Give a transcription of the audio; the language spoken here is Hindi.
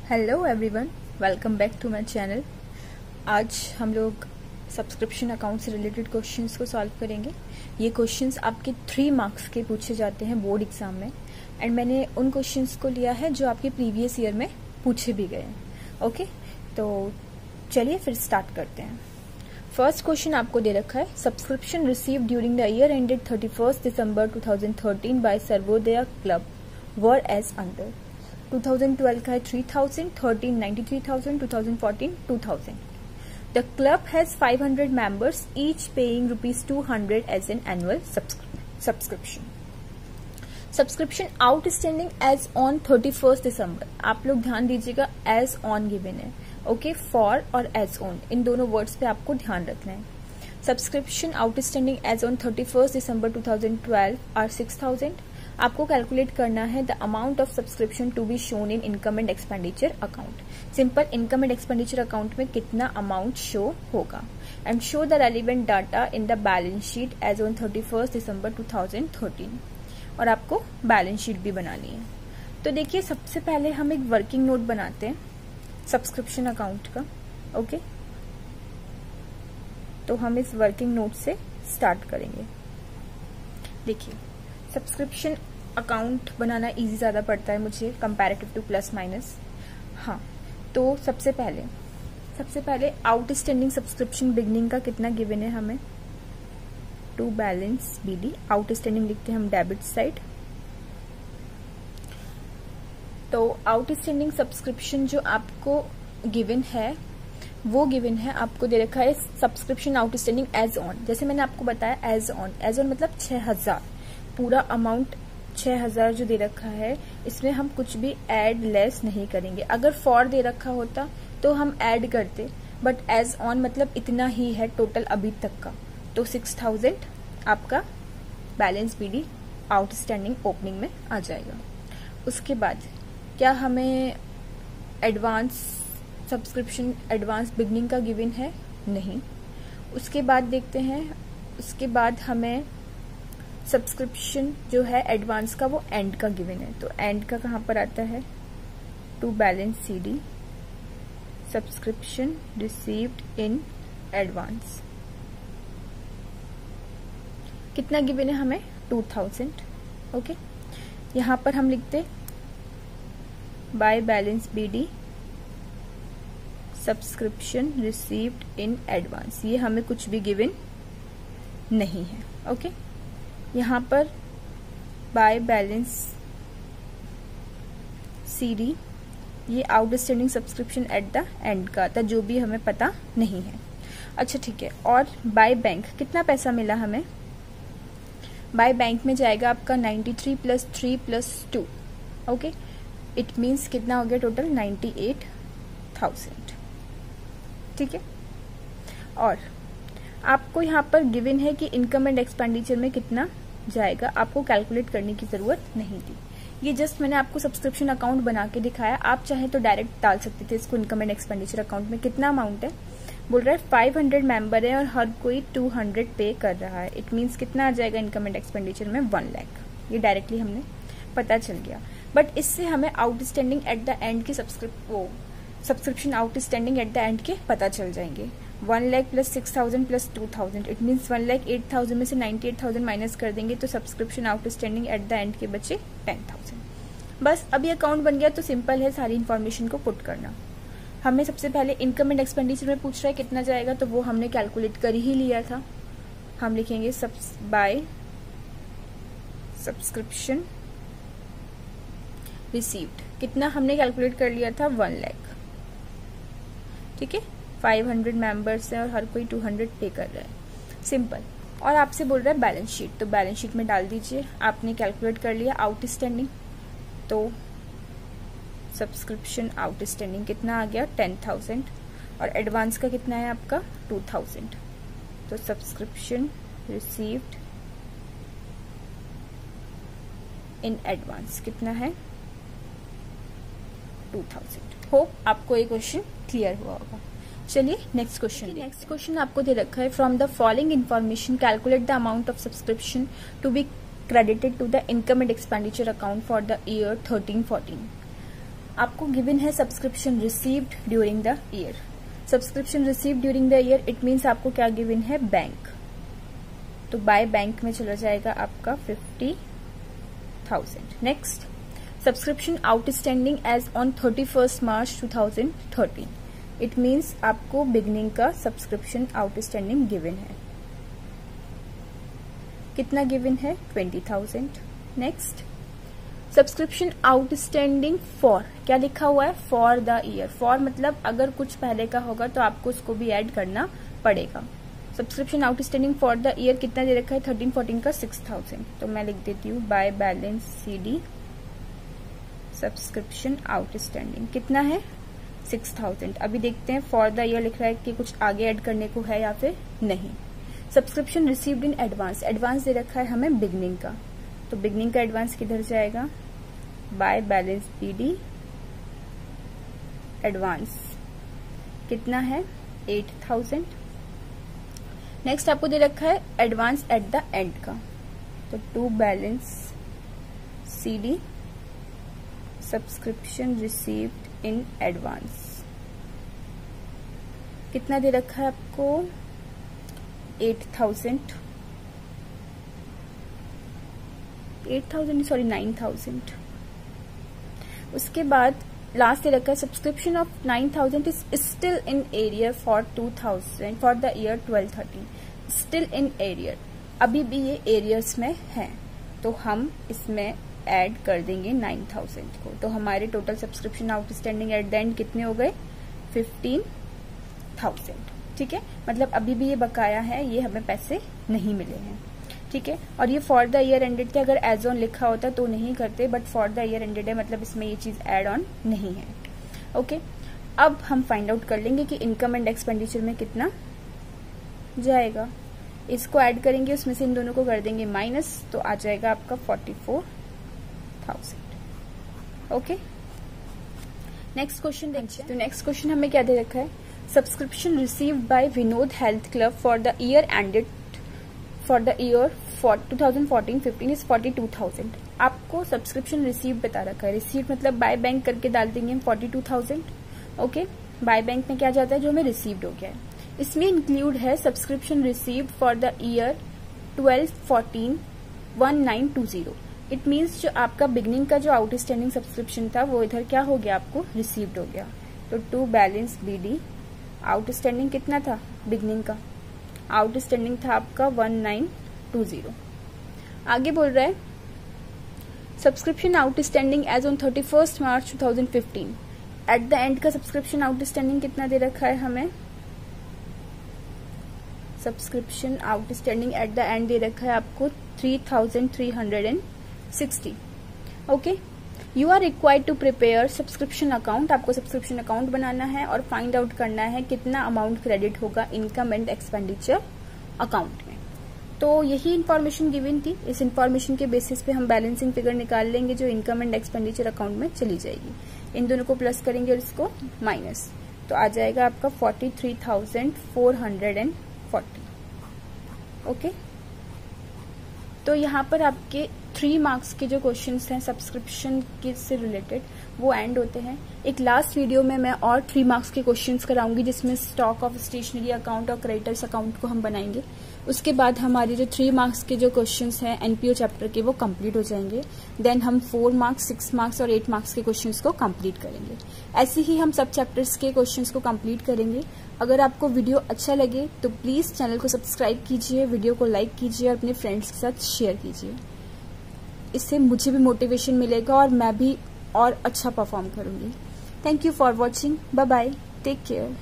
Hello everyone, welcome back to my channel. आज हम लोग सब्सक्रिप्शन अकाउंट से रिलेटेड क्वेश्चंस को सॉल्व करेंगे। ये क्वेश्चंस आपके 3 मार्क्स के पूछे जाते हैं बोर्ड एग्जाम में, एंड मैंने उन क्वेश्चंस को लिया है जो आपके प्रीवियस ईयर में पूछे भी गए हैं। ओके, तो चलिए फिर स्टार्ट करते हैं। फर्स्ट क्वेश्चन आपको दे रखा है, subscription received during the year ended 31 December 2013 by Sarvodaya club were as under. 2012 का है 3000, 13 93,000, 2014 2000. The club has 500 members, each paying ₹200 as an annual subscription. Subscription outstanding as on 31st December. आप लोग ध्यान दीजिएगा, as on given है, ओके, for और as on इन दोनों वर्ड्स पे आपको ध्यान रखना है। Subscription outstanding as on 31st December 2012 are 6,000. आपको कैलकुलेट करना है the amount of subscription to be shown in income and expenditure account. Simple, income and expenditure account में कितना अमाउंट शो होगा, and show the relevant data in the balance sheet as on 31 December 2013। और आपको बैलेंस शीट भी बनानी है। तो देखिए, सबसे पहले हम एक वर्किंग नोट बनाते हैं सब्सक्रिप्शन अकाउंट का। ओके, तो हम इस वर्किंग नोट से स्टार्ट करेंगे। देखिए, सब्सक्रिप्शन अकाउंट बनाना इजी ज्यादा पड़ता है मुझे कंपैरेटिव टू प्लस माइनस। हाँ, तो सबसे पहले आउटस्टैंडिंग सब्सक्रिप्शन बिगनिंग का कितना गिवन है हमें, टू बैलेंस बीडी। आउटस्टैंडिंग लिखते हैं हम डेबिट साइड। तो आउटस्टैंडिंग सब्सक्रिप्शन जो आपको गिवन है वो गिवन है, आपको दे रखा है सब्सक्रिप्शन आउटस्टैंडिंग एज ऑन। जैसे मैंने आपको बताया एज ऑन मतलब 6,000, पूरा अमाउंट 6,000 जो दे रखा है, इसमें हम कुछ भी ऐड लेस नहीं करेंगे। अगर फॉर दे रखा होता तो हम ऐड करते, बट एज ऑन मतलब इतना ही है टोटल अभी तक का। तो 6,000 आपका बैलेंस बीडी आउटस्टैंडिंग ओपनिंग में आ जाएगा। उसके बाद क्या हमें एडवांस सब्सक्रिप्शन एडवांस बिगनिंग का गिवन है? नहीं। उसके बाद देखते हैं, उसके बाद हमें सब्सक्रिप्शन जो है एडवांस का वो एंड का गिवन है। तो एंड का कहाँ पर आता है, to balance CD subscription received in advance. कितना गिवन है हमें, 2,000। ओके, यहां पर हम लिखते by balance BD subscription received in advance. ये हमें कुछ भी गिवन नहीं है। ओके, यहां पर बाय बैलेंस सीडी, ये outstanding subscription eight the end का था, जो भी हमें पता नहीं है। अच्छा ठीक है, और बाय बैंक कितना पैसा मिला हमें? बाय बैंक में जाएगा आपका 93 + 3 + 2। ओके, इट मीन्स कितना हो गया टोटल, 98,000। ठीक है, और आपको यहाँ पर गिवन है कि इनकम एंड एक्सपेंडिचर में कितना जाएगा, आपको कैलकुलेट करने की जरूरत नहीं थी। ये जस्ट मैंने आपको सब्सक्रिप्शन अकाउंट बना के दिखाया। आप चाहे तो डायरेक्ट डाल सकते थे इसको इनकम एंड एक्सपेंडिचर अकाउंट में। कितना अमाउंट है, बोल रहा है 500 मेंबर है और हर कोई 200 पे कर रहा है। इट मीन्स कितना आ जाएगा इनकम एंड एक्सपेंडिचर में, 1 लाख। ये डायरेक्टली हमने पता चल गया। बट इससे हमें आउटस्टैंडिंग एट द एंड के subscription outstanding at the and के पता चल जाएंगे। 1 लाख + 6,000 + 2,000, इट मीन्स 1,08,000 में से 98,000 माइनस कर देंगे तो subscription outstanding at the and के बचे 10,000। बस अभी अकाउंट बन गया। तो सिंपल है सारी इन्फॉर्मेशन को पुट करना। हमें सबसे पहले इनकम एंड एक्सपेंडिचर में पूछ रहा है कितना जाएगा, तो वो हमने कैलकुलेट कर ही लिया था। हम लिखेंगे बाय सब्सक्रिप्शन रिसीव्ड, कितना हमने कैलकुलेट कर लिया था, 1 लाख। ठीक है, 500 मेंबर्स हैं और हर कोई 200 पे कर रहा है। सिंपल। और आपसे बोल रहा है बैलेंस शीट, तो बैलेंस शीट में डाल दीजिए। आपने कैलकुलेट कर लिया आउटस्टैंडिंग, तो सब्सक्रिप्शन आउटस्टैंडिंग कितना आ गया, 10,000, और एडवांस का कितना है आपका, 2,000। तो सब्सक्रिप्शन रिसीव्ड इन एडवांस कितना है, 2,000। होप आपको ये क्वेश्चन क्लियर हुआ होगा। चलिए नेक्स्ट क्वेश्चन आपको दे रखा है, from the following information calculate the amount of subscription to be credited to the income and expenditure account for the year 13-14. आपको गिवन है subscription received during the year. Subscription received during the year it means आपको क्या गिवन है, बैंक। तो बाय बैंक में चला जाएगा आपका 50,000। Next, subscription outstanding as on 31 March 2013 it means आपको बिगनिंग का सब्सक्रिप्शन आउटस्टैंडिंग गिवन है। कितना गिवन है, 20,000। नेक्स्ट, सब्सक्रिप्शन आउटस्टैंडिंग फॉर, क्या लिखा हुआ है, फॉर द ईयर। फॉर मतलब अगर कुछ पहले का होगा तो आपको उसको भी ऐड करना पड़ेगा। Subscription outstanding for the year कितना दे रखा है, 13-14 का 6,000। तो मैं लिख देती हूँ by balance CD subscription outstanding कितना है, 6,000। अभी देखते हैं फॉर द ईयर लिख रहा है कि कुछ आगे ऐड करने को है या फिर नहीं। Subscription received in advance, advance दे रखा है हमें बिगनिंग का, तो बिगनिंग का एडवांस किधर जाएगा, बाय बैलेंस BD एडवांस कितना है, 8,000। नेक्स्ट आपको दे रखा है एडवांस एट द एंड का, तो to balance CD subscription received in advance कितना दे रखा है आपको, 9,000। उसके बाद लास्ट दे रखा है subscription of 9,000 is still in arrear for 2,000 for the year 12-13। Still in arrear, अभी भी ये एरियर्स में है, तो हम इसमें ऐड कर देंगे 9,000 को। तो हमारे total subscription outstanding at the and कितने हो गए, 15,000। ठीक है, मतलब अभी भी ये बकाया है, ये हमें पैसे नहीं मिले हैं। ठीक है, और ये फॉर द ईयर एंडेड थे, अगर एज ऑन लिखा होता तो नहीं करते, but for the year ended है मतलब इसमें ये चीज एड ऑन नहीं है। ओके, अब हम फाइंड आउट कर लेंगे कि इनकम एंड एक्सपेंडिचर में कितना जाएगा। इसको ऐड करेंगे, उसमें से इन दोनों को कर देंगे माइनस, तो आ जाएगा आपका 44,000। ओके, नेक्स्ट क्वेश्चन देखिए। तो नेक्स्ट क्वेश्चन हमें क्या दे रखा है, subscription received by Vinod health club for the year ended for the year 2014-15 is 42,000। आपको सब्सक्रिप्शन रिसीव बता रखा है, रिसीव मतलब बाय बैंक करके डाल देंगे हम 42,000। ओके, बाय बैंक में क्या जाता है, जो हमें रिसीव्ड हो गया है। इसमें इंक्लूड है subscription received for the year 12-14-1920। It means जो आपका बिगनिंग का जो आउटस्टैंडिंग सब्सक्रिप्शन था वो इधर क्या हो गया, आपको रिसीव्ड हो गया। तो टू बैलेंस BD आउटस्टैंडिंग कितना था, बिगनिंग का आउटस्टैंडिंग था आपका 1920। आगे बोल रहा है subscription outstanding as on 31 March 2015 at the end का सब्सक्रिप्शन आउटस्टैंडिंग कितना दे रखा है हमें, subscription outstanding at the end दे रखा है आपको 3,360। Okay, you are required to prepare subscription account, आपको सब्सक्रिप्शन अकाउंट बनाना है और फाइंड आउट करना है कितना अमाउंट क्रेडिट होगा इनकम एंड एक्सपेंडिचर अकाउंट में। तो यही इन्फॉर्मेशन गिवन थी, इस इन्फॉर्मेशन के बेसिस पे हम बैलेंसिंग फिगर निकाल लेंगे जो इनकम एंड एक्सपेंडिचर अकाउंट में चली जाएगी। इन दोनों को प्लस करेंगे और इसको माइनस, तो आ जाएगा आपका 43,440। ओके, तो यहाँ पर आपके 3 मार्क्स के जो क्वेश्चंस हैं सब्सक्रिप्शन के से रिलेटेड वो एंड होते हैं। एक लास्ट वीडियो में मैं और 3 मार्क्स के क्वेश्चंस कराऊंगी जिसमें स्टॉक ऑफ स्टेशनरी अकाउंट और क्रेडिटर्स अकाउंट को हम बनाएंगे। उसके बाद हमारे जो 3 मार्क्स के जो क्वेश्चंस हैं एनपीओ चैप्टर के वो कंप्लीट हो जाएंगे। देन हम 4 मार्क्स, 6 मार्क्स और 8 मार्क्स के क्वेश्चंस को कंप्लीट करेंगे। ऐसे ही हम सब चैप्टर्स के क्वेश्चंस को कंप्लीट करेंगे। अगर आपको वीडियो अच्छा लगे तो प्लीज चैनल को सब्सक्राइब कीजिए, वीडियो को लाइक कीजिए और अपने फ्रेंड्स के साथ शेयर कीजिए। इससे मुझे भी मोटिवेशन मिलेगा और मैं भी और अच्छा परफॉर्म करूंगी। Thank you for watching, bye bye, take care.